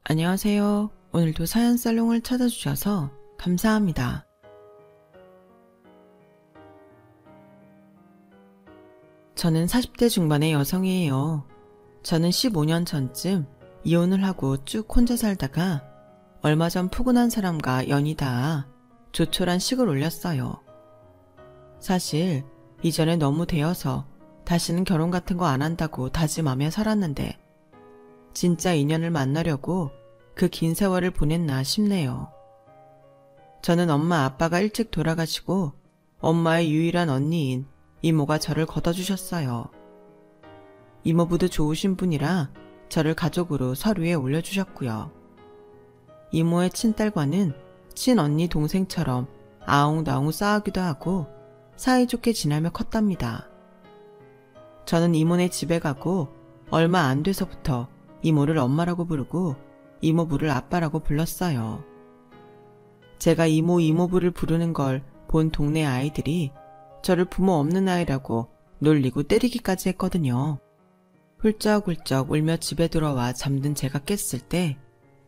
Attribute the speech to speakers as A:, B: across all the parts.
A: 안녕하세요. 오늘도 사연살롱을 찾아주셔서 감사합니다. 저는 40대 중반의 여성이에요. 저는 15년 전쯤 이혼을 하고 쭉 혼자 살다가 얼마 전 푸근한 사람과 연이 닿아 조촐한 식을 올렸어요. 사실 이전에 너무 데여서 다시는 결혼 같은 거 안 한다고 다짐하며 살았는데 진짜 인연을 만나려고 그 긴 세월을 보냈나 싶네요. 저는 엄마 아빠가 일찍 돌아가시고 엄마의 유일한 언니인 이모가 저를 걷어주셨어요. 이모부도 좋으신 분이라 저를 가족으로 서류에 올려주셨고요. 이모의 친딸과는 친언니 동생처럼 아웅다웅 싸우기도 하고 사이좋게 지내며 컸답니다. 저는 이모네 집에 가고 얼마 안 돼서부터 이모를 엄마라고 부르고 이모부를 아빠라고 불렀어요. 제가 이모부를 부르는 걸 본 동네 아이들이 저를 부모 없는 아이라고 놀리고 때리기까지 했거든요. 훌쩍훌쩍 울며 집에 들어와 잠든 제가 깼을 때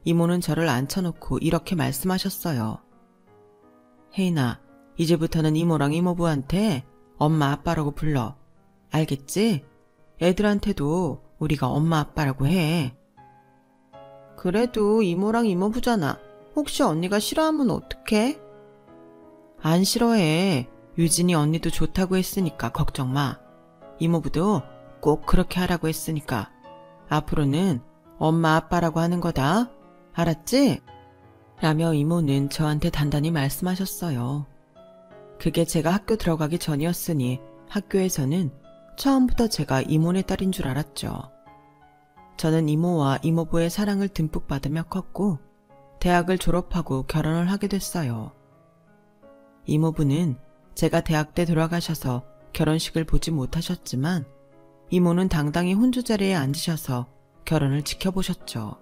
A: 이모는 저를 앉혀놓고 이렇게 말씀하셨어요. 혜인아, 이제부터는 이모랑 이모부한테 엄마 아빠라고 불러. 알겠지? 애들한테도 우리가 엄마 아빠라고 해. 그래도 이모랑 이모부잖아. 혹시 언니가 싫어하면 어떡해? 안 싫어해. 유진이 언니도 좋다고 했으니까 걱정 마. 이모부도 꼭 그렇게 하라고 했으니까 앞으로는 엄마 아빠라고 하는 거다. 알았지? 라며 이모는 저한테 단단히 말씀하셨어요. 그게 제가 학교 들어가기 전이었으니 학교에서는 처음부터 제가 이모네 딸인 줄 알았죠. 저는 이모와 이모부의 사랑을 듬뿍 받으며 컸고 대학을 졸업하고 결혼을 하게 됐어요. 이모부는 제가 대학 때 돌아가셔서 결혼식을 보지 못하셨지만 이모는 당당히 혼주 자리에 앉으셔서 결혼을 지켜보셨죠.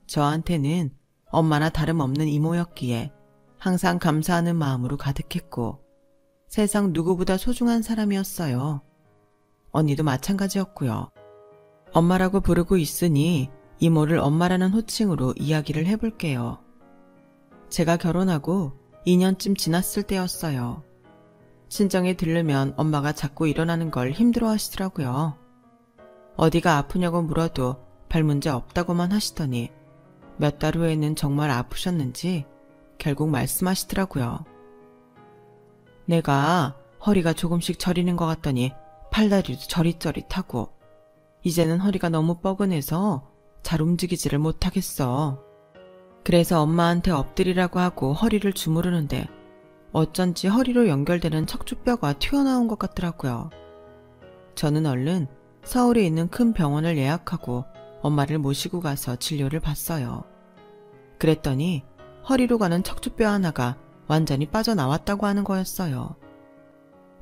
A: 저한테는 엄마나 다름없는 이모였기에 항상 감사하는 마음으로 가득했고 세상 누구보다 소중한 사람이었어요. 언니도 마찬가지였고요. 엄마라고 부르고 있으니 이모를 엄마라는 호칭으로 이야기를 해볼게요. 제가 결혼하고 2년쯤 지났을 때였어요. 친정에 들르면 엄마가 자꾸 일어나는 걸 힘들어 하시더라고요. 어디가 아프냐고 물어도 별 문제 없다고만 하시더니 몇 달 후에는 정말 아프셨는지 결국 말씀하시더라고요. 내가 허리가 조금씩 저리는 것 같더니 팔다리도 저릿저릿하고 이제는 허리가 너무 뻐근해서 잘 움직이지를 못하겠어. 그래서 엄마한테 엎드리라고 하고 허리를 주무르는데 어쩐지 허리로 연결되는 척추뼈가 튀어나온 것 같더라고요. 저는 얼른 서울에 있는 큰 병원을 예약하고 엄마를 모시고 가서 진료를 받았어요. 그랬더니 허리로 가는 척추뼈 하나가 완전히 빠져나왔다고 하는 거였어요.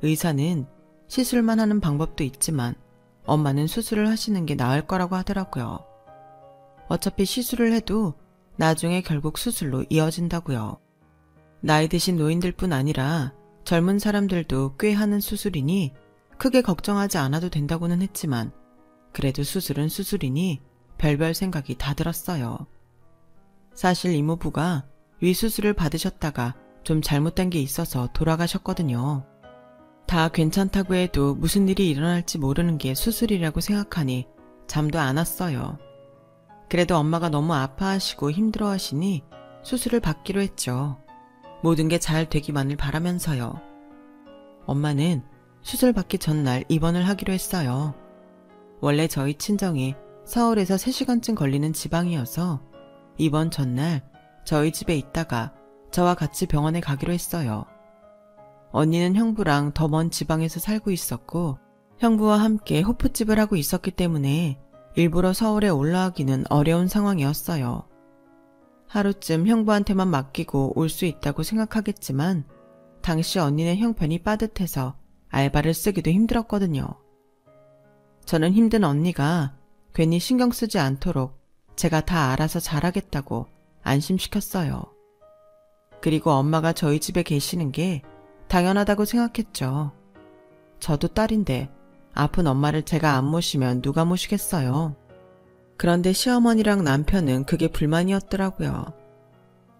A: 의사는 시술만 하는 방법도 있지만 엄마는 수술을 하시는 게 나을 거라고 하더라고요. 어차피 시술을 해도 나중에 결국 수술로 이어진다고요. 나이 드신 노인들뿐 아니라 젊은 사람들도 꽤 하는 수술이니 크게 걱정하지 않아도 된다고는 했지만 그래도 수술은 수술이니 별별 생각이 다 들었어요. 사실 이모부가 위수술을 받으셨다가 좀 잘못된 게 있어서 돌아가셨거든요. 다 괜찮다고 해도 무슨 일이 일어날지 모르는 게 수술이라고 생각하니 잠도 안 왔어요. 그래도 엄마가 너무 아파하시고 힘들어하시니 수술을 받기로 했죠. 모든 게 잘 되기만을 바라면서요. 엄마는 수술 받기 전날 입원을 하기로 했어요. 원래 저희 친정이 서울에서 3시간쯤 걸리는 지방이어서 입원 전날 저희 집에 있다가 저와 같이 병원에 가기로 했어요. 언니는 형부랑 더 먼 지방에서 살고 있었고 형부와 함께 호프집을 하고 있었기 때문에 일부러 서울에 올라가기는 어려운 상황이었어요. 하루쯤 형부한테만 맡기고 올 수 있다고 생각하겠지만 당시 언니네 형편이 빠듯해서 알바를 쓰기도 힘들었거든요. 저는 힘든 언니가 괜히 신경 쓰지 않도록 제가 다 알아서 잘하겠다고 안심시켰어요. 그리고 엄마가 저희 집에 계시는 게 당연하다고 생각했죠. 저도 딸인데 아픈 엄마를 제가 안 모시면 누가 모시겠어요. 그런데 시어머니랑 남편은 그게 불만이었더라고요.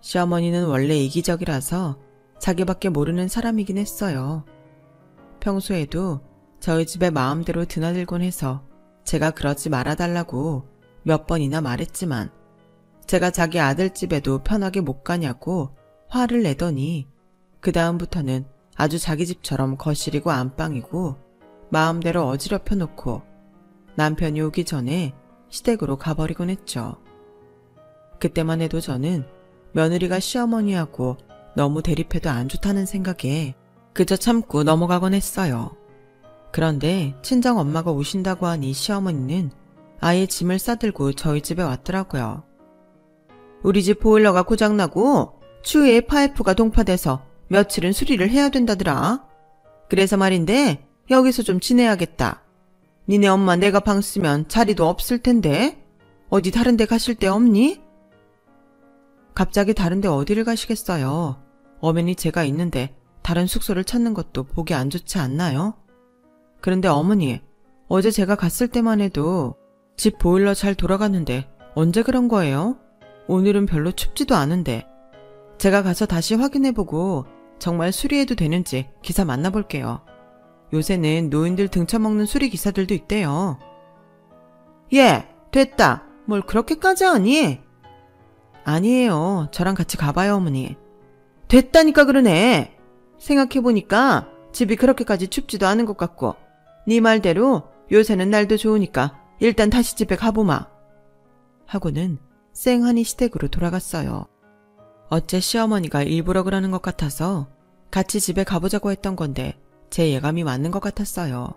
A: 시어머니는 원래 이기적이라서 자기밖에 모르는 사람이긴 했어요. 평소에도 저희 집에 마음대로 드나들곤 해서 제가 그러지 말아달라고 몇 번이나 말했지만 제가 자기 아들 집에도 편하게 못 가냐고 화를 내더니 그 다음부터는 아주 자기 집처럼 거실이고 안방이고 마음대로 어지럽혀 놓고 남편이 오기 전에 시댁으로 가버리곤 했죠. 그때만 해도 저는 며느리가 시어머니하고 너무 대립해도 안 좋다는 생각에 그저 참고 넘어가곤 했어요. 그런데 친정엄마가 오신다고 하니 시어머니는 아예 짐을 싸들고 저희 집에 왔더라고요. 우리 집 보일러가 고장나고 추위에 파이프가 동파돼서 며칠은 수리를 해야 된다더라. 그래서 말인데 여기서 좀 지내야겠다. 니네 엄마 내가 방 쓰면 자리도 없을 텐데 어디 다른 데 가실 데 없니? 갑자기 다른 데 어디를 가시겠어요. 엄연히 제가 있는데 다른 숙소를 찾는 것도 보기 안 좋지 않나요? 그런데 어머니, 어제 제가 갔을 때만 해도 집 보일러 잘 돌아갔는데 언제 그런 거예요? 오늘은 별로 춥지도 않은데. 제가 가서 다시 확인해보고 정말 수리해도 되는지 기사 만나볼게요. 요새는 노인들 등쳐먹는 수리 기사들도 있대요. 예, 됐다. 뭘 그렇게까지 하니? 아니에요. 저랑 같이 가봐요, 어머니. 됐다니까 그러네. 생각해보니까 집이 그렇게까지 춥지도 않은 것 같고 네 말대로 요새는 날도 좋으니까 일단 다시 집에 가보마. 하고는 쌩하니 시댁으로 돌아갔어요. 어째 시어머니가 일부러 그러는 것 같아서 같이 집에 가보자고 했던 건데 제 예감이 맞는 것 같았어요.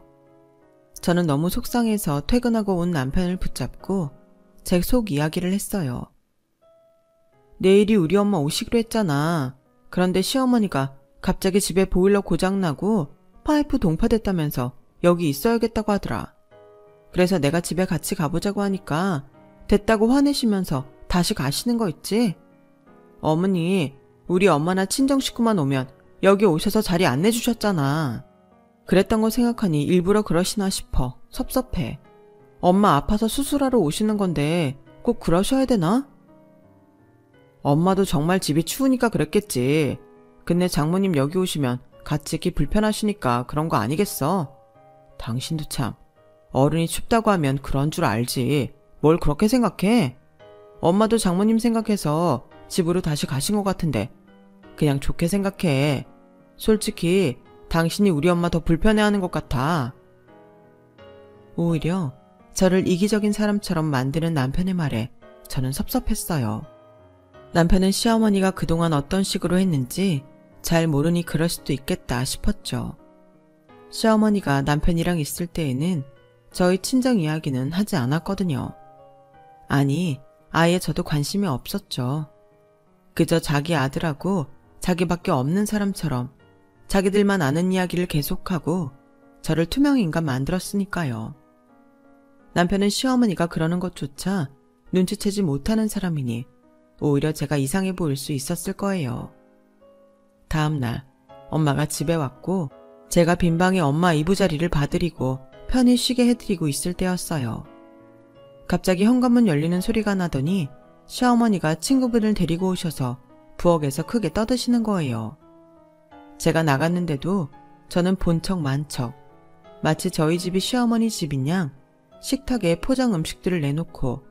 A: 저는 너무 속상해서 퇴근하고 온 남편을 붙잡고 제 속 이야기를 했어요. 내일이 우리 엄마 오시기로 했잖아. 그런데 시어머니가 갑자기 집에 보일러 고장나고 파이프 동파됐다면서 여기 있어야겠다고 하더라. 그래서 내가 집에 같이 가보자고 하니까 됐다고 화내시면서 다시 가시는 거 있지? 어머니, 우리 엄마나 친정 식구만 오면 여기 오셔서 자리 안 내주셨잖아. 그랬던 거 생각하니 일부러 그러시나 싶어 섭섭해. 엄마 아파서 수술하러 오시는 건데 꼭 그러셔야 되나? 엄마도 정말 집이 추우니까 그랬겠지. 근데 장모님 여기 오시면 같이 있기 불편하시니까 그런 거 아니겠어? 당신도 참, 어른이 춥다고 하면 그런 줄 알지. 뭘 그렇게 생각해? 엄마도 장모님 생각해서 집으로 다시 가신 것 같은데 그냥 좋게 생각해. 솔직히 당신이 우리 엄마 더 불편해하는 것 같아. 오히려 저를 이기적인 사람처럼 만드는 남편의 말에 저는 섭섭했어요. 남편은 시어머니가 그동안 어떤 식으로 했는지 잘 모르니 그럴 수도 있겠다 싶었죠. 시어머니가 남편이랑 있을 때에는 저희 친정 이야기는 하지 않았거든요. 아니, 아예 저도 관심이 없었죠. 그저 자기 아들하고 자기밖에 없는 사람처럼 자기들만 아는 이야기를 계속하고 저를 투명인간 만들었으니까요. 남편은 시어머니가 그러는 것조차 눈치채지 못하는 사람이니 오히려 제가 이상해 보일 수 있었을 거예요. 다음 날 엄마가 집에 왔고 제가 빈방에 엄마 이부자리를 봐드리고 편히 쉬게 해드리고 있을 때였어요. 갑자기 현관문 열리는 소리가 나더니 시어머니가 친구분을 데리고 오셔서 부엌에서 크게 떠드시는 거예요. 제가 나갔는데도 저는 본 척 만 척, 마치 저희 집이 시어머니 집인 양 식탁에 포장 음식들을 내놓고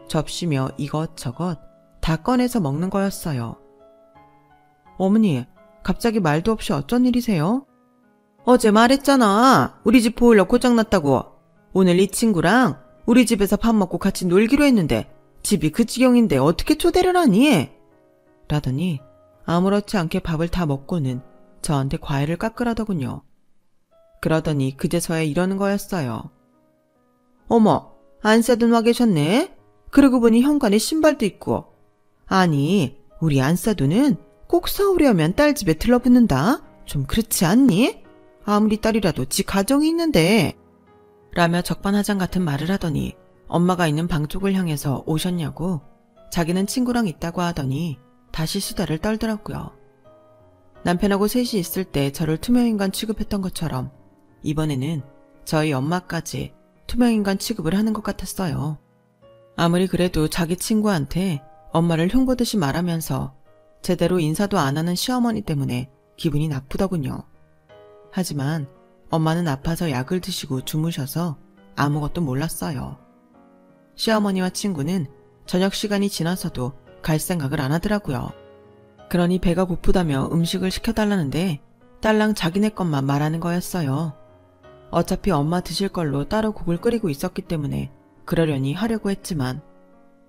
A: 접시며 이것저것 다 꺼내서 먹는 거였어요. 어머니, 갑자기 말도 없이 어쩐 일이세요? 어제 말했잖아. 우리 집 보일러 고장났다고. 오늘 이 친구랑 우리 집에서 밥 먹고 같이 놀기로 했는데 집이 그 지경인데 어떻게 초대를 하니? 라더니 아무렇지 않게 밥을 다 먹고는 저한테 과일을 깎으라더군요. 그러더니 그제서야 이러는 거였어요. 어머, 안 싸둔 와 계셨네? 그러고 보니 현관에 신발도 있고. 아니, 우리 안싸두는 꼭 사오려면 딸 집에 들러붙는다? 좀 그렇지 않니? 아무리 딸이라도 지 가정이 있는데. 라며 적반하장 같은 말을 하더니 엄마가 있는 방 쪽을 향해서 오셨냐고 자기는 친구랑 있다고 하더니 다시 수다를 떨더라고요. 남편하고 셋이 있을 때 저를 투명인간 취급했던 것처럼 이번에는 저희 엄마까지 투명인간 취급을 하는 것 같았어요. 아무리 그래도 자기 친구한테 엄마를 흉보듯이 말하면서 제대로 인사도 안 하는 시어머니 때문에 기분이 나쁘더군요. 하지만 엄마는 아파서 약을 드시고 주무셔서 아무것도 몰랐어요. 시어머니와 친구는 저녁 시간이 지나서도 갈 생각을 안 하더라고요. 그러니 배가 고프다며 음식을 시켜달라는데 딸랑 자기네 것만 말하는 거였어요. 어차피 엄마 드실 걸로 따로 국을 끓이고 있었기 때문에 그러려니 하려고 했지만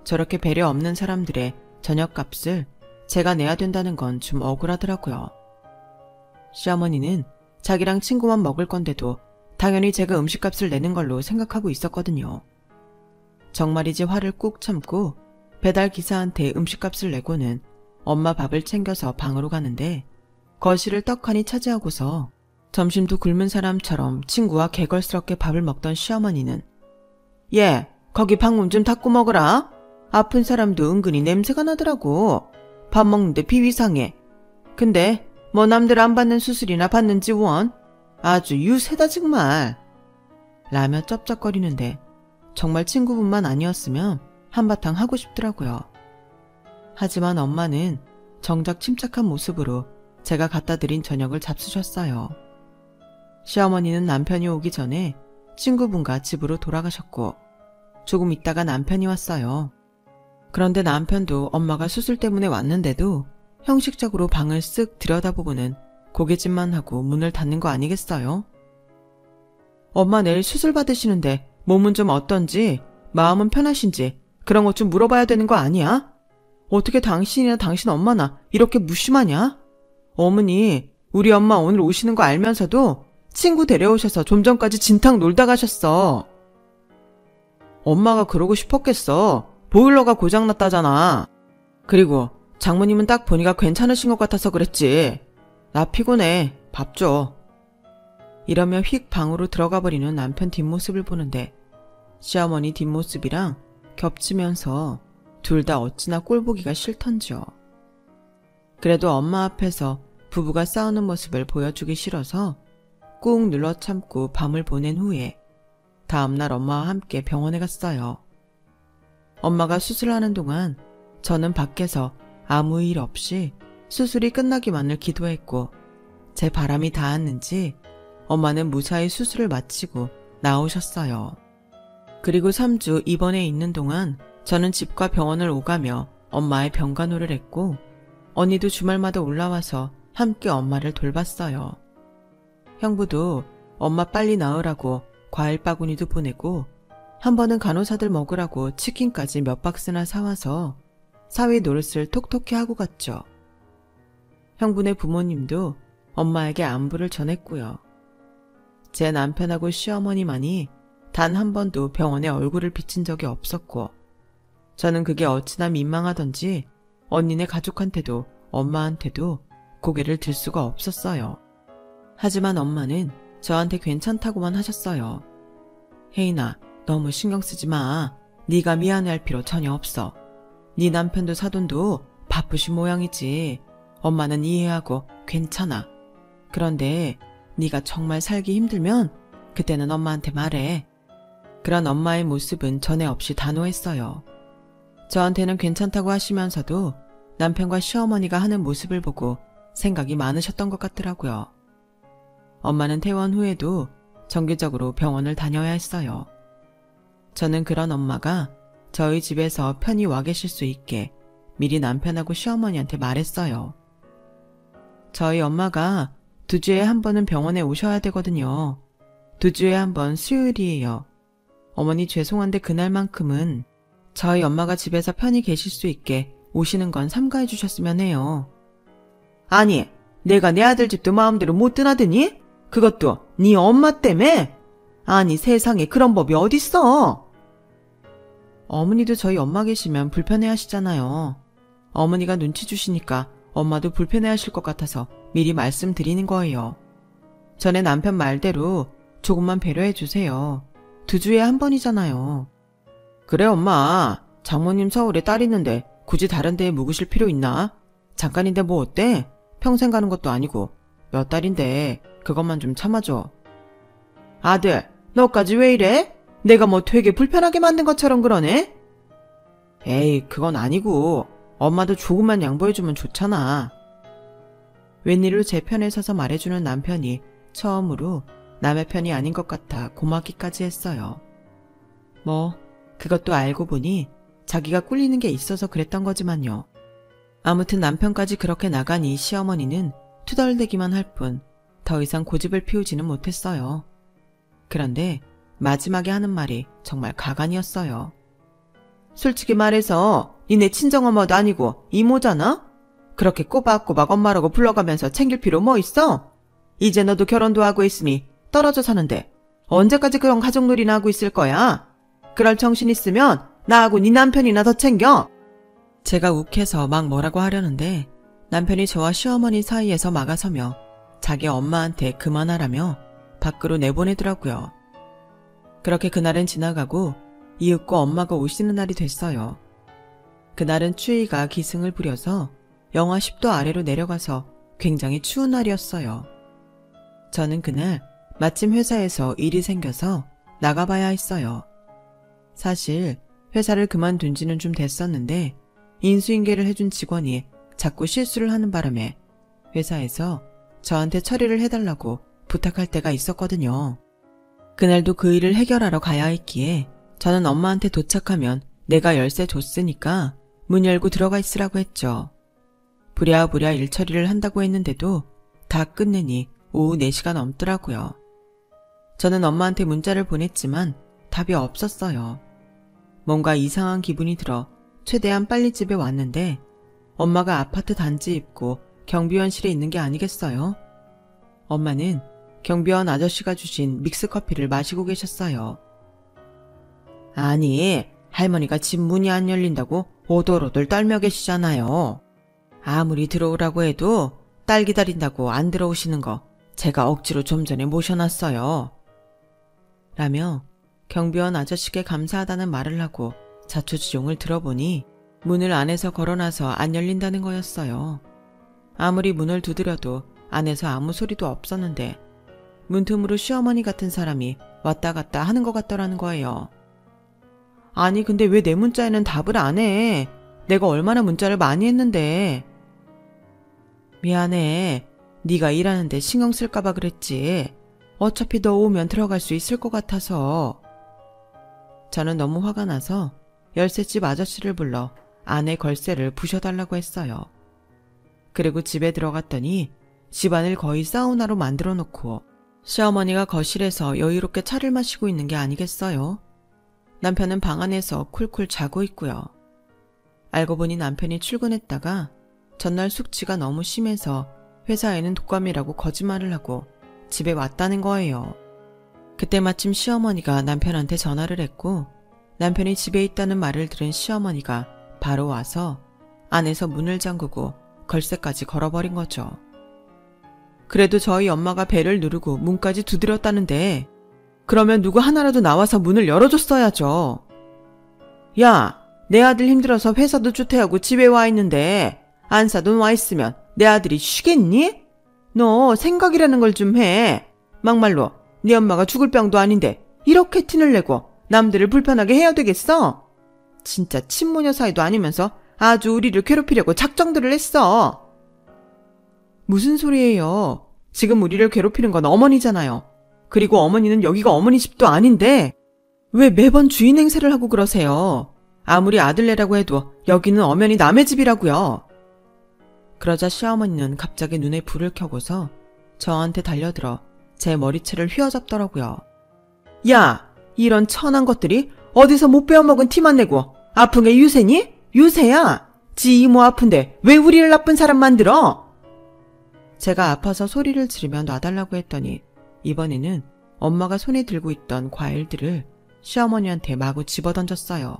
A: 저렇게 배려 없는 사람들의 저녁값을 제가 내야 된다는 건 좀 억울하더라고요. 시어머니는 자기랑 친구만 먹을 건데도 당연히 제가 음식값을 내는 걸로 생각하고 있었거든요. 정말이지 화를 꾹 참고 배달 기사한테 음식값을 내고는 엄마 밥을 챙겨서 방으로 가는데 거실을 떡하니 차지하고서 점심도 굶은 사람처럼 친구와 개걸스럽게 밥을 먹던 시어머니는 얘, 거기 방문 좀 닦고 먹으라. 아픈 사람도 은근히 냄새가 나더라고. 밥 먹는데 비위상해. 근데 뭐 남들 안 받는 수술이나 받는지 원? 아주 유세다 정말. 라며 쩝쩝거리는데 정말 친구분만 아니었으면 한바탕 하고 싶더라고요. 하지만 엄마는 정작 침착한 모습으로 제가 갖다 드린 저녁을 잡수셨어요. 시어머니는 남편이 오기 전에 친구분과 집으로 돌아가셨고 조금 있다가 남편이 왔어요. 그런데 남편도 엄마가 수술 때문에 왔는데도 형식적으로 방을 쓱 들여다보고는 고개짓만 하고 문을 닫는 거 아니겠어요? 엄마 내일 수술 받으시는데 몸은 좀 어떤지, 마음은 편하신지 그런 것 좀 물어봐야 되는 거 아니야? 어떻게 당신이나 당신 엄마나 이렇게 무심하냐? 어머니, 우리 엄마 오늘 오시는 거 알면서도 친구 데려오셔서 좀 전까지 진탕 놀다 가셨어. 엄마가 그러고 싶었겠어. 보일러가 고장났다잖아. 그리고 장모님은 딱 보니까 괜찮으신 것 같아서 그랬지. 나 피곤해. 밥 줘. 이러며 휙 방으로 들어가 버리는 남편 뒷모습을 보는데 시어머니 뒷모습이랑 겹치면서 둘 다 어찌나 꼴보기가 싫던지요. 그래도 엄마 앞에서 부부가 싸우는 모습을 보여주기 싫어서 꾹 눌러 참고 밤을 보낸 후에 다음날 엄마와 함께 병원에 갔어요. 엄마가 수술하는 동안 저는 밖에서 아무 일 없이 수술이 끝나기만을 기도했고 제 바람이 닿았는지 엄마는 무사히 수술을 마치고 나오셨어요. 그리고 3주 입원해 있는 동안 저는 집과 병원을 오가며 엄마의 병간호를 했고 언니도 주말마다 올라와서 함께 엄마를 돌봤어요. 형부도 엄마 빨리 나으라고 과일 바구니도 보내고 한 번은 간호사들 먹으라고 치킨까지 몇 박스나 사와서 사위 노릇을 톡톡히 하고 갔죠. 형부네 부모님도 엄마에게 안부를 전했고요. 제 남편하고 시어머니만이 단 한 번도 병원에 얼굴을 비친 적이 없었고 저는 그게 어찌나 민망하던지 언니네 가족한테도 엄마한테도 고개를 들 수가 없었어요. 하지만 엄마는 저한테 괜찮다고만 하셨어요. 혜인아, 너무 신경 쓰지 마. 네가 미안해할 필요 전혀 없어. 네 남편도 사돈도 바쁘신 모양이지. 엄마는 이해하고 괜찮아. 그런데 네가 정말 살기 힘들면 그때는 엄마한테 말해. 그런 엄마의 모습은 전에 없이 단호했어요. 저한테는 괜찮다고 하시면서도 남편과 시어머니가 하는 모습을 보고 생각이 많으셨던 것 같더라고요. 엄마는 퇴원 후에도 정기적으로 병원을 다녀야 했어요. 저는 그런 엄마가 저희 집에서 편히 와 계실 수 있게 미리 남편하고 시어머니한테 말했어요. 저희 엄마가 2주에 한 번은 병원에 오셔야 되거든요. 2주에 한 번 수요일이에요. 어머니 죄송한데 그날만큼은 저희 엄마가 집에서 편히 계실 수 있게 오시는 건 삼가해 주셨으면 해요. 아니, 내가 내 아들 집도 마음대로 못 드나드니? 그것도 네 엄마 때문에? 아니, 세상에 그런 법이 어딨어? 어머니도 저희 엄마 계시면 불편해하시잖아요. 어머니가 눈치 주시니까 엄마도 불편해하실 것 같아서 미리 말씀드리는 거예요. 전에 남편 말대로 조금만 배려해 주세요. 2주에 한 번이잖아요. 그래 엄마, 장모님 서울에 딸 있는데 굳이 다른 데에 묵으실 필요 있나? 잠깐인데 뭐 어때? 평생 가는 것도 아니고 몇 달인데 그것만 좀 참아줘. 아들, 너까지 왜 이래? 내가 뭐 되게 불편하게 만든 것처럼 그러네? 에이, 그건 아니고 엄마도 조금만 양보해주면 좋잖아. 웬일로 제 편에 서서 말해주는 남편이 처음으로 남의 편이 아닌 것 같아 고맙기까지 했어요. 뭐 그것도 알고 보니 자기가 꿀리는 게 있어서 그랬던 거지만요. 아무튼 남편까지 그렇게 나가니 시어머니는 투덜대기만 할 뿐 더 이상 고집을 피우지는 못했어요. 그런데 마지막에 하는 말이 정말 가관이었어요. 솔직히 말해서 니네 친정엄마도 아니고 이모잖아? 그렇게 꼬박꼬박 엄마라고 불러가면서 챙길 필요 뭐 있어? 이제 너도 결혼도 하고 있으니 떨어져 사는데 언제까지 그런 가족놀이나 하고 있을 거야? 그럴 정신 있으면 나하고 네 남편이나 더 챙겨. 제가 욱해서 막 뭐라고 하려는데 남편이 저와 시어머니 사이에서 막아서며 자기 엄마한테 그만하라며 밖으로 내보내더라고요. 그렇게 그날은 지나가고 이윽고 엄마가 오시는 날이 됐어요. 그날은 추위가 기승을 부려서 영하 10도 아래로 내려가서 굉장히 추운 날이었어요. 저는 그날 마침 회사에서 일이 생겨서 나가봐야 했어요. 사실 회사를 그만둔 지는 좀 됐었는데 인수인계를 해준 직원이 자꾸 실수를 하는 바람에 회사에서 저한테 처리를 해달라고 부탁할 때가 있었거든요. 그날도 그 일을 해결하러 가야 했기에 저는 엄마한테 도착하면 내가 열쇠 줬으니까 문 열고 들어가 있으라고 했죠. 부랴부랴 일 처리를 한다고 했는데도 다 끝내니 오후 4시가 넘더라고요. 저는 엄마한테 문자를 보냈지만 답이 없었어요. 뭔가 이상한 기분이 들어 최대한 빨리 집에 왔는데 엄마가 아파트 단지 입구 경비원실에 있는 게 아니겠어요? 엄마는 경비원 아저씨가 주신 믹스커피를 마시고 계셨어요. 아니, 할머니가 집 문이 안 열린다고 오돌오돌 떨며 계시잖아요. 아무리 들어오라고 해도 딸 기다린다고 안 들어오시는 거 제가 억지로 좀 전에 모셔놨어요. 라며 경비원 아저씨께 감사하다는 말을 하고 자초지종을 들어보니 문을 안에서 걸어놔서 안 열린다는 거였어요. 아무리 문을 두드려도 안에서 아무 소리도 없었는데 문틈으로 시어머니 같은 사람이 왔다 갔다 하는 것 같더라는 거예요. 아니 근데 왜 내 문자에는 답을 안 해? 내가 얼마나 문자를 많이 했는데. 미안해. 네가 일하는데 신경 쓸까봐 그랬지. 어차피 너 오면 들어갈 수 있을 것 같아서. 저는 너무 화가 나서 열쇠집 아저씨를 불러 안에 걸쇠를 부셔달라고 했어요. 그리고 집에 들어갔더니 집안을 거의 사우나로 만들어 놓고 시어머니가 거실에서 여유롭게 차를 마시고 있는 게 아니겠어요? 남편은 방 안에서 쿨쿨 자고 있고요. 알고 보니 남편이 출근했다가 전날 숙취가 너무 심해서 회사에는 독감이라고 거짓말을 하고 집에 왔다는 거예요. 그때 마침 시어머니가 남편한테 전화를 했고 남편이 집에 있다는 말을 들은 시어머니가 바로 와서 안에서 문을 잠그고 걸쇠까지 걸어버린 거죠. 그래도 저희 엄마가 벨을 누르고 문까지 두드렸다는데 그러면 누구 하나라도 나와서 문을 열어줬어야죠. 야, 내 아들 힘들어서 회사도 주퇴하고 집에 와 있는데 안사돈 와 있으면 내 아들이 쉬겠니? 너 생각이라는 걸 좀 해. 막말로 네 엄마가 죽을 병도 아닌데 이렇게 티를 내고 남들을 불편하게 해야 되겠어? 진짜 친모녀 사이도 아니면서 아주 우리를 괴롭히려고 작정들을 했어. 무슨 소리예요? 지금 우리를 괴롭히는 건 어머니잖아요. 그리고 어머니는 여기가 어머니 집도 아닌데 왜 매번 주인 행세를 하고 그러세요? 아무리 아들네라고 해도 여기는 엄연히 남의 집이라고요. 그러자 시어머니는 갑자기 눈에 불을 켜고서 저한테 달려들어 제 머리채를 휘어잡더라고요. 야, 이런 천한 것들이 어디서 못 베어먹은 티만 내고 아픈 게 유세니? 유세야. 지 이모 아픈데 왜 우리를 나쁜 사람 만들어? 제가 아파서 소리를 지르며 놔달라고 했더니 이번에는 엄마가 손에 들고 있던 과일들을 시어머니한테 마구 집어던졌어요.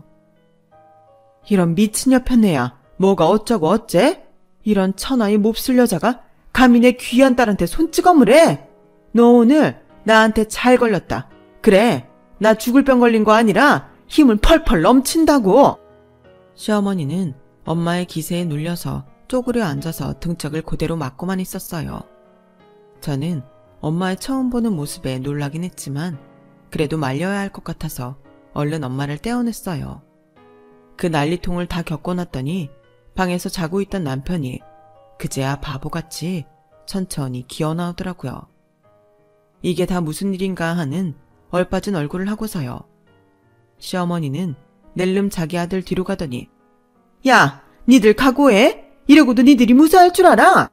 A: 이런 미친 여편네야. 뭐가 어쩌고 어째? 이런 천하의 몹쓸 여자가 감히 내 귀한 딸한테 손찌검을 해? 너 오늘 나한테 잘 걸렸다. 그래, 나 죽을 병 걸린 거 아니라 힘을 펄펄 넘친다고. 시어머니는 엄마의 기세에 눌려서 쪼그려 앉아서 등짝을 그대로 맞고만 있었어요. 저는 엄마의 처음 보는 모습에 놀라긴 했지만 그래도 말려야 할 것 같아서 얼른 엄마를 떼어냈어요. 그 난리통을 다 겪어놨더니 방에서 자고 있던 남편이 그제야 바보같이 천천히 기어나오더라고요. 이게 다 무슨 일인가 하는 얼빠진 얼굴을 하고서요. 시어머니는 낼름 자기 아들 뒤로 가더니 야, 니들 각오해? 이러고도 니들이 무사할 줄 알아?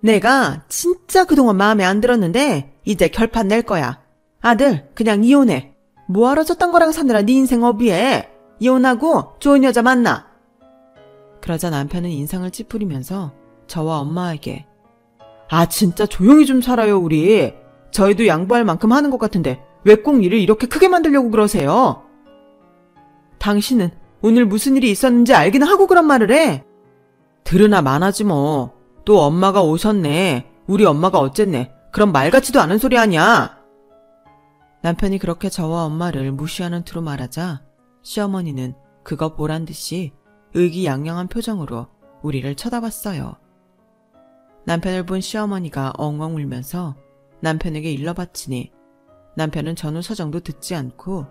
A: 내가 진짜 그동안 마음에 안 들었는데 이제 결판 낼 거야. 아들 그냥 이혼해. 뭐하러 저딴 거랑 사느라 네 인생 어비해. 이혼하고 좋은 여자 만나. 그러자 남편은 인상을 찌푸리면서 저와 엄마에게 아 진짜 조용히 좀 살아요 우리. 저희도 양보할 만큼 하는 것 같은데 왜 꼭 일을 이렇게 크게 만들려고 그러세요? 당신은 오늘 무슨 일이 있었는지 알기는 하고 그런 말을 해? 들으나 마나지 뭐. 또 엄마가 오셨네. 우리 엄마가 어쨌네. 그럼 말 같지도 않은 소리 하냐? 남편이 그렇게 저와 엄마를 무시하는 투로 말하자 시어머니는 그거 보란 듯이 의기양양한 표정으로 우리를 쳐다봤어요. 남편을 본 시어머니가 엉엉 울면서 남편에게 일러바치니 남편은 전후 사정도 듣지 않고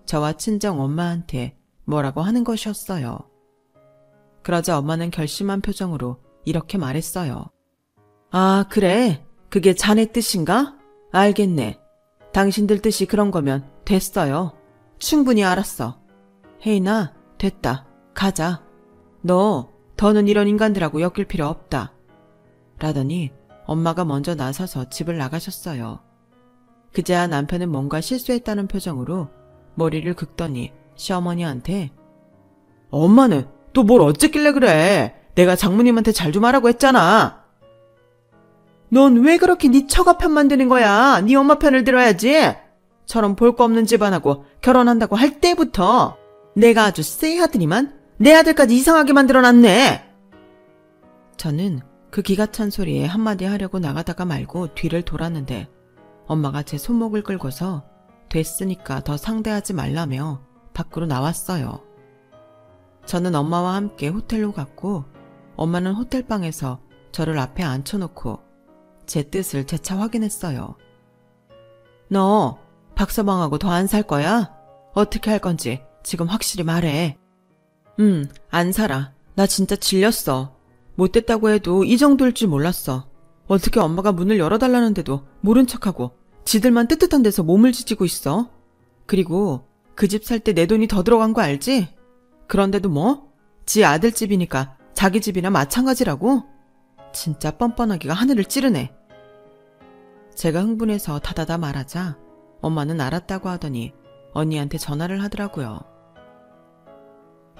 A: 저와 친정 엄마한테 뭐라고 하는 것이었어요. 그러자 엄마는 결심한 표정으로 이렇게 말했어요. 아, 그래? 그게 자네 뜻인가? 알겠네. 당신들 뜻이 그런 거면 됐어요. 충분히 알았어. 혜인아, 됐다. 가자. 너 더는 이런 인간들하고 엮일 필요 없다. 라더니 엄마가 먼저 나서서 집을 나가셨어요. 그제야 남편은 뭔가 실수했다는 표정으로 머리를 긁더니 시어머니한테 엄마는 또 뭘 어쨌길래 그래. 내가 장모님한테 잘 좀 하라고 했잖아. 넌 왜 그렇게 네 처가 편만 드는 거야. 네 엄마 편을 들어야지. 처럼 볼 거 없는 집안하고 결혼한다고 할 때부터 내가 아주 쎄하더니만 내 아들까지 이상하게 만들어놨네. 저는 그 기가 찬 소리에 한마디 하려고 나가다가 말고 뒤를 돌았는데 엄마가 제 손목을 끌고서 됐으니까 더 상대하지 말라며 밖으로 나왔어요. 저는 엄마와 함께 호텔로 갔고 엄마는 호텔방에서 저를 앞에 앉혀놓고 제 뜻을 재차 확인했어요. 너 박서방하고 더 안 살 거야? 어떻게 할 건지 지금 확실히 말해. 안 살아. 나 진짜 질렸어. 못됐다고 해도 이 정도일 줄 몰랐어. 어떻게 엄마가 문을 열어달라는데도 모른 척하고 지들만 뜨뜻한 데서 몸을 지지고 있어. 그리고 그 집 살 때 내 돈이 더 들어간 거 알지? 그런데도 뭐? 지 아들 집이니까 자기 집이나 마찬가지라고? 진짜 뻔뻔하기가 하늘을 찌르네. 제가 흥분해서 다다다 말하자 엄마는 알았다고 하더니 언니한테 전화를 하더라고요.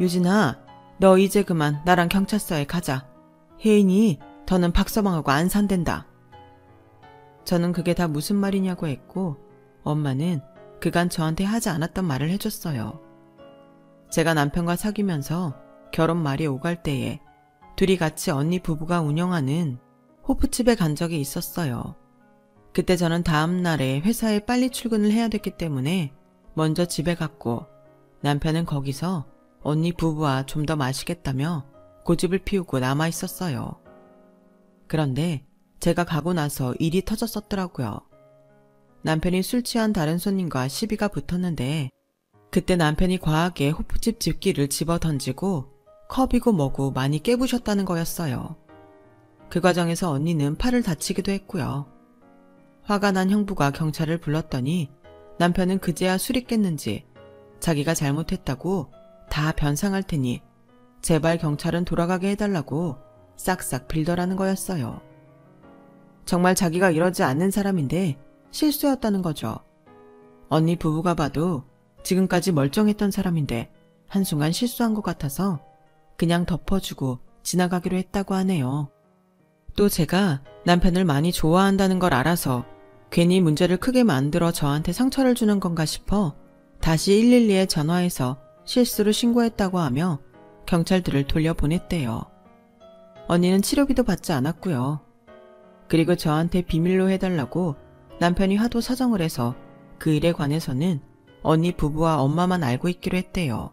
A: 유진아, 너 이제 그만 나랑 경찰서에 가자. 혜인이 더는 박서방하고 안 산댄다. 저는 그게 다 무슨 말이냐고 했고 엄마는 그간 저한테 하지 않았던 말을 해줬어요. 제가 남편과 사귀면서 결혼 말이 오갈 때에 둘이 같이 언니 부부가 운영하는 호프집에 간 적이 있었어요. 그때 저는 다음 날에 회사에 빨리 출근을 해야 됐기 때문에 먼저 집에 갔고 남편은 거기서 언니 부부와 좀 더 마시겠다며 고집을 피우고 남아 있었어요. 그런데 제가 가고 나서 일이 터졌었더라고요. 남편이 술 취한 다른 손님과 시비가 붙었는데 그때 남편이 과하게 호프집 집기를 집어 던지고 컵이고 뭐고 많이 깨부셨다는 거였어요. 그 과정에서 언니는 팔을 다치기도 했고요. 화가 난 형부가 경찰을 불렀더니 남편은 그제야 술이 깼는지 자기가 잘못했다고 다 변상할 테니 제발 경찰은 돌아가게 해달라고 싹싹 빌더라는 거였어요. 정말 자기가 이러지 않는 사람인데 실수였다는 거죠. 언니 부부가 봐도 지금까지 멀쩡했던 사람인데 한순간 실수한 것 같아서 그냥 덮어주고 지나가기로 했다고 하네요. 또 제가 남편을 많이 좋아한다는 걸 알아서 괜히 문제를 크게 만들어 저한테 상처를 주는 건가 싶어 다시 112에 전화해서 실수로 신고했다고 하며 경찰들을 돌려보냈대요. 언니는 치료비도 받지 않았고요. 그리고 저한테 비밀로 해달라고 남편이 하도 사정을 해서 그 일에 관해서는 언니 부부와 엄마만 알고 있기로 했대요.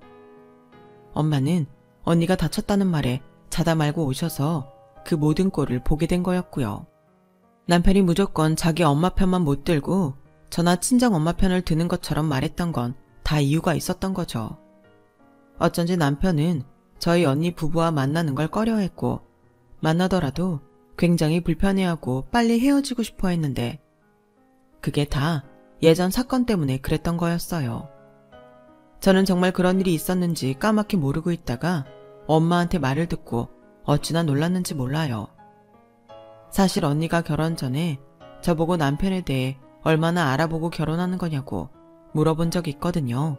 A: 엄마는 언니가 다쳤다는 말에 자다 말고 오셔서 그 모든 꼴을 보게 된 거였고요. 남편이 무조건 자기 엄마 편만 못 들고 저나 친정 엄마 편을 드는 것처럼 말했던 건 다 이유가 있었던 거죠. 어쩐지 남편은 저희 언니 부부와 만나는 걸 꺼려했고 만나더라도 굉장히 불편해하고 빨리 헤어지고 싶어 했는데 그게 다 예전 사건 때문에 그랬던 거였어요. 저는 정말 그런 일이 있었는지 까맣게 모르고 있다가 엄마한테 말을 듣고 어찌나 놀랐는지 몰라요. 사실 언니가 결혼 전에 저보고 남편에 대해 얼마나 알아보고 결혼하는 거냐고 물어본 적이 있거든요.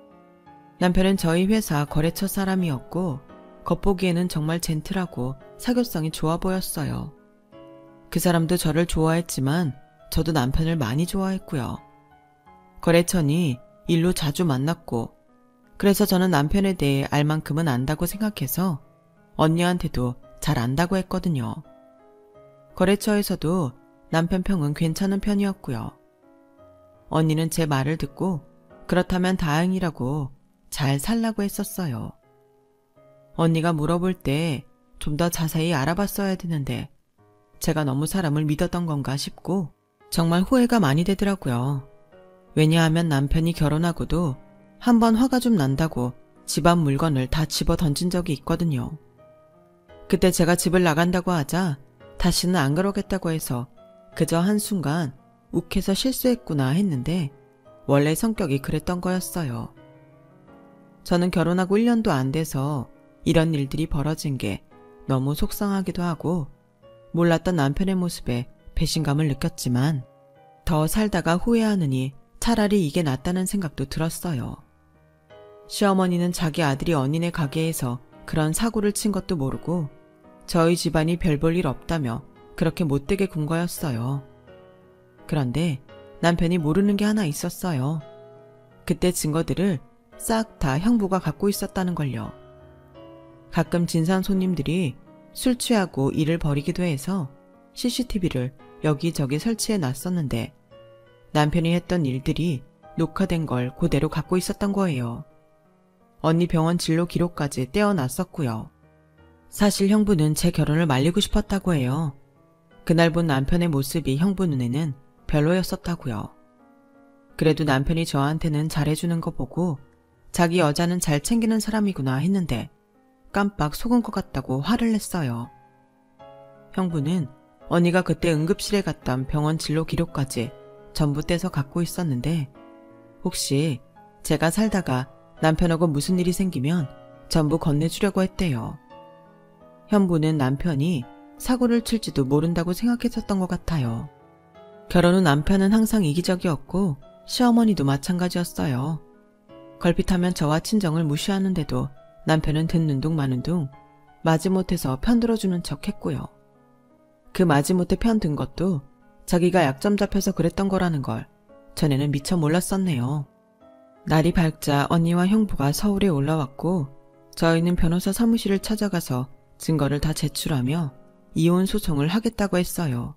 A: 남편은 저희 회사 거래처 사람이었고 겉보기에는 정말 젠틀하고 사교성이 좋아 보였어요. 그 사람도 저를 좋아했지만 저도 남편을 많이 좋아했고요. 거래처니 일로 자주 만났고 그래서 저는 남편에 대해 알 만큼은 안다고 생각해서 언니한테도 잘 안다고 했거든요. 거래처에서도 남편 평은 괜찮은 편이었고요. 언니는 제 말을 듣고 그렇다면 다행이라고 잘 살라고 했었어요. 언니가 물어볼 때 좀 더 자세히 알아봤어야 되는데 제가 너무 사람을 믿었던 건가 싶고 정말 후회가 많이 되더라고요. 왜냐하면 남편이 결혼하고도 한번 화가 좀 난다고 집안 물건을 다 집어 던진 적이 있거든요. 그때 제가 집을 나간다고 하자 다시는 안 그러겠다고 해서 그저 한순간 욱해서 실수했구나 했는데 원래 성격이 그랬던 거였어요. 저는 결혼하고 1년도 안 돼서 이런 일들이 벌어진 게 너무 속상하기도 하고 몰랐던 남편의 모습에 배신감을 느꼈지만 더 살다가 후회하느니 차라리 이게 낫다는 생각도 들었어요. 시어머니는 자기 아들이 언니네 가게에서 그런 사고를 친 것도 모르고 저희 집안이 별 볼 일 없다며 그렇게 못되게 군 거였어요. 그런데 남편이 모르는 게 하나 있었어요. 그때 증거들을 싹 다 형부가 갖고 있었다는 걸요. 가끔 진상 손님들이 술 취하고 일을 벌이기도 해서 CCTV를 여기저기 설치해 놨었는데 남편이 했던 일들이 녹화된 걸 그대로 갖고 있었던 거예요. 언니 병원 진료 기록까지 떼어놨었고요. 사실 형부는 제 결혼을 말리고 싶었다고 해요. 그날 본 남편의 모습이 형부 눈에는 별로였었다고요. 그래도 남편이 저한테는 잘해주는 거 보고 자기 여자는 잘 챙기는 사람이구나 했는데 깜빡 속은 것 같다고 화를 냈어요. 형부는 언니가 그때 응급실에 갔던 병원 진료 기록까지 전부 떼서 갖고 있었는데 혹시 제가 살다가 남편하고 무슨 일이 생기면 전부 건네주려고 했대요. 형부는 남편이 사고를 칠지도 모른다고 생각했었던 것 같아요. 결혼 후 남편은 항상 이기적이었고 시어머니도 마찬가지였어요. 걸핏하면 저와 친정을 무시하는데도 남편은 듣는 둥 마는 둥 마지못해서 편들어주는 척 했고요. 그 마지못해 편든 것도 자기가 약점 잡혀서 그랬던 거라는 걸 전에는 미처 몰랐었네요. 날이 밝자 언니와 형부가 서울에 올라왔고 저희는 변호사 사무실을 찾아가서 증거를 다 제출하며 이혼 소송을 하겠다고 했어요.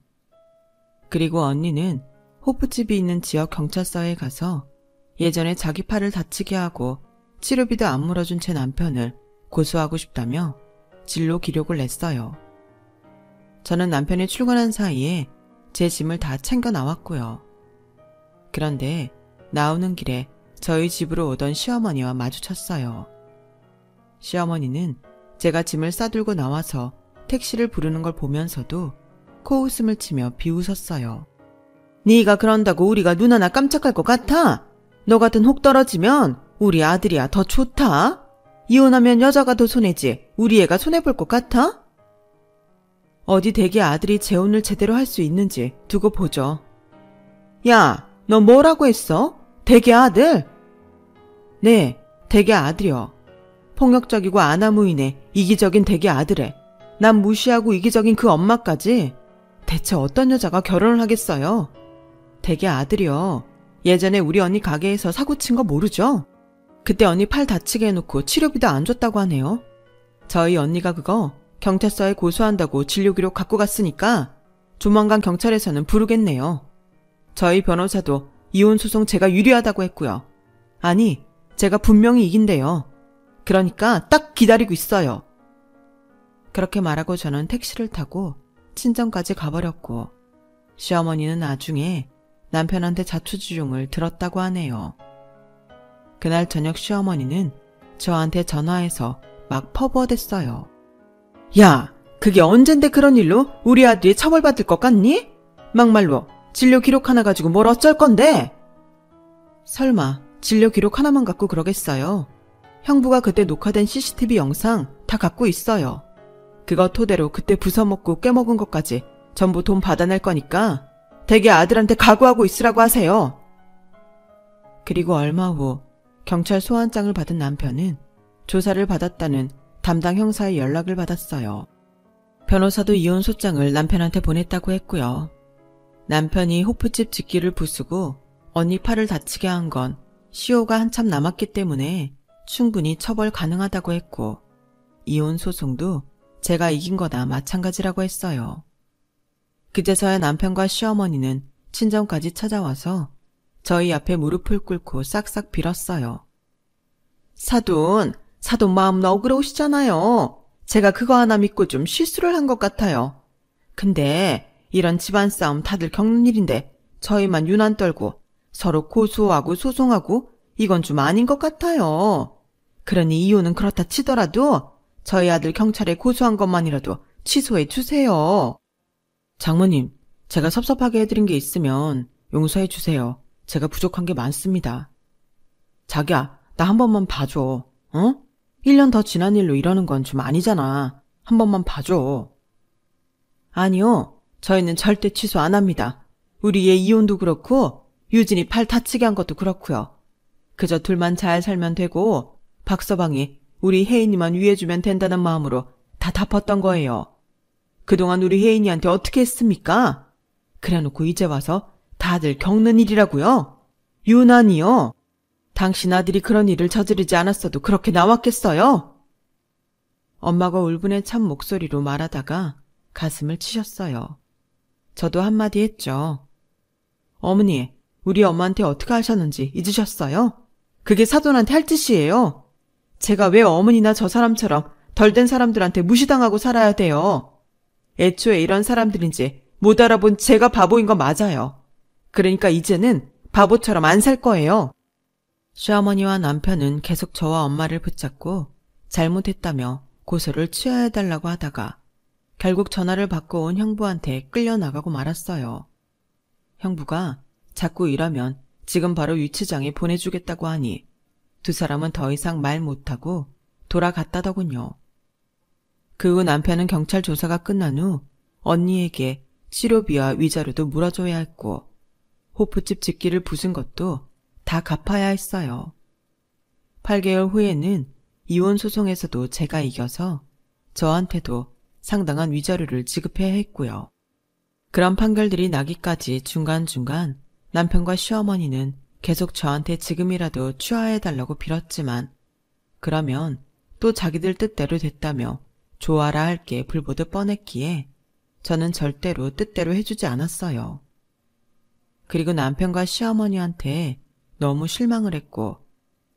A: 그리고 언니는 호프집이 있는 지역 경찰서에 가서 예전에 자기 팔을 다치게 하고 치료비도 안 물어준 제 남편을 고소하고 싶다며 진로 기록을 냈어요. 저는 남편이 출근한 사이에 제 짐을 다 챙겨 나왔고요. 그런데 나오는 길에 저희 집으로 오던 시어머니와 마주쳤어요. 시어머니는 제가 짐을 싸들고 나와서 택시를 부르는 걸 보면서도 코웃음을 치며 비웃었어요. 네가 그런다고 우리가 눈 하나 깜짝할 것 같아? 너 같은 혹 떨어지면 우리 아들이야 더 좋다? 이혼하면 여자가 더 손해지 우리 애가 손해볼 것 같아? 어디 댁의 아들이 재혼을 제대로 할 수 있는지 두고 보죠. 야, 너 뭐라고 했어? 댁의 아들? 네, 댁의 아들이요. 폭력적이고 아나무인의 이기적인 댁의 아들에 난 무시하고 이기적인 그 엄마까지 대체 어떤 여자가 결혼을 하겠어요? 댁의 아들이요. 예전에 우리 언니 가게에서 사고 친 거 모르죠? 그때 언니 팔 다치게 해놓고 치료비도 안 줬다고 하네요. 저희 언니가 그거 경찰서에 고소한다고 진료기록 갖고 갔으니까 조만간 경찰에서는 부르겠네요. 저희 변호사도 이혼 소송 제가 유리하다고 했고요. 아니, 제가 분명히 이긴대요. 그러니까 딱 기다리고 있어요. 그렇게 말하고 저는 택시를 타고 친정까지 가버렸고 시어머니는 나중에 남편한테 자초지종을 들었다고 하네요. 그날 저녁 시어머니는 저한테 전화해서 막 퍼부어댔어요. 야, 그게 언젠데 그런 일로 우리 아들이 처벌받을 것 같니? 막말로 진료 기록 하나 가지고 뭘 어쩔 건데? 설마 진료 기록 하나만 갖고 그러겠어요? 형부가 그때 녹화된 CCTV 영상 다 갖고 있어요. 그거 토대로 그때 부숴먹고 꿰먹은 것까지 전부 돈 받아낼 거니까 대개 아들한테 각오하고 있으라고 하세요. 그리고 얼마 후 경찰 소환장을 받은 남편은 조사를 받았다는 담당 형사의 연락을 받았어요. 변호사도 이혼 소장을 남편한테 보냈다고 했고요. 남편이 호프집 집기를 부수고 언니 팔을 다치게 한 건 시효가 한참 남았기 때문에 충분히 처벌 가능하다고 했고 이혼 소송도 제가 이긴 거나 마찬가지라고 했어요. 그제서야 남편과 시어머니는 친정까지 찾아와서 저희 앞에 무릎을 꿇고 싹싹 빌었어요. 사돈 마음 너그러우시잖아요. 제가 그거 하나 믿고 좀 실수를 한 것 같아요. 근데 이런 집안 싸움 다들 겪는 일인데 저희만 유난 떨고 서로 고소하고 소송하고 이건 좀 아닌 것 같아요. 그러니 이혼은 그렇다 치더라도 저희 아들 경찰에 고소한 것만이라도 취소해 주세요. 장모님, 제가 섭섭하게 해드린 게 있으면 용서해 주세요. 제가 부족한 게 많습니다. 자기야, 나 한 번만 봐줘. 어? 1년 더 지난 일로 이러는 건 좀 아니잖아. 한 번만 봐줘. 아니요. 저희는 절대 취소 안 합니다. 우리 얘 이혼도 그렇고 유진이 팔 다치게 한 것도 그렇고요. 그저 둘만 잘 살면 되고 박서방이 우리 혜인이만 위해주면 된다는 마음으로 다 덮었던 거예요. 그동안 우리 혜인이한테 어떻게 했습니까? 그래놓고 이제 와서 다들 겪는 일이라고요? 유난이요? 당신 아들이 그런 일을 저지르지 않았어도 그렇게 나왔겠어요? 엄마가 울분에 찬 목소리로 말하다가 가슴을 치셨어요. 저도 한마디 했죠. 어머니, 우리 엄마한테 어떻게 하셨는지 잊으셨어요? 그게 사돈한테 할 짓이에요. 제가 왜 어머니나 저 사람처럼 덜된 사람들한테 무시당하고 살아야 돼요? 애초에 이런 사람들인지 못 알아본 제가 바보인 거 맞아요. 그러니까 이제는 바보처럼 안 살 거예요. 시어머니와 남편은 계속 저와 엄마를 붙잡고 잘못했다며 고소를 취하해달라고 하다가 결국 전화를 받고 온 형부한테 끌려나가고 말았어요. 형부가 자꾸 이러면 지금 바로 유치장에 보내주겠다고 하니 두 사람은 더 이상 말 못하고 돌아갔다더군요. 그 후 남편은 경찰 조사가 끝난 후 언니에게 치료비와 위자료도 물어줘야 했고 호프집 집기를 부순 것도 다 갚아야 했어요. 8개월 후에는 이혼 소송에서도 제가 이겨서 저한테도 상당한 위자료를 지급해야 했고요. 그런 판결들이 나기까지 중간중간 남편과 시어머니는 계속 저한테 지금이라도 취하해달라고 빌었지만 그러면 또 자기들 뜻대로 됐다며 좋아라 할 게 불보듯 뻔했기에 저는 절대로 뜻대로 해주지 않았어요. 그리고 남편과 시어머니한테 너무 실망을 했고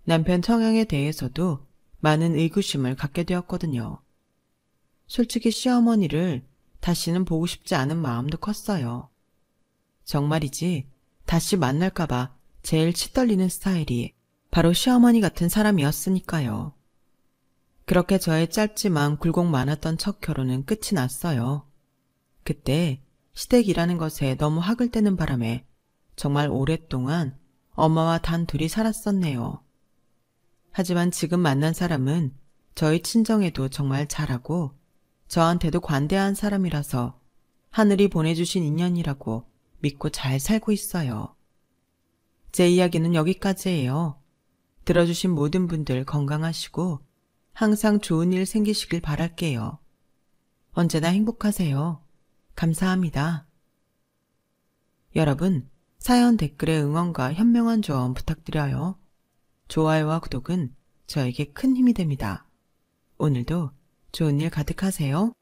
A: 남편 성향에 대해서도 많은 의구심을 갖게 되었거든요. 솔직히 시어머니를 다시는 보고 싶지 않은 마음도 컸어요. 정말이지 다시 만날까봐 제일 치떨리는 스타일이 바로 시어머니 같은 사람이었으니까요. 그렇게 저의 짧지만 굴곡 많았던 첫 결혼은 끝이 났어요. 그때 시댁이라는 것에 너무 학을 떼는 바람에 정말 오랫동안 엄마와 단 둘이 살았었네요. 하지만 지금 만난 사람은 저희 친정에도 정말 잘하고 저한테도 관대한 사람이라서 하늘이 보내주신 인연이라고 믿고 잘 살고 있어요. 제 이야기는 여기까지예요. 들어주신 모든 분들 건강하시고 항상 좋은 일 생기시길 바랄게요. 언제나 행복하세요. 감사합니다. 여러분, 사연 댓글에 응원과 현명한 조언 부탁드려요. 좋아요와 구독은 저에게 큰 힘이 됩니다. 오늘도 좋은 일 가득하세요.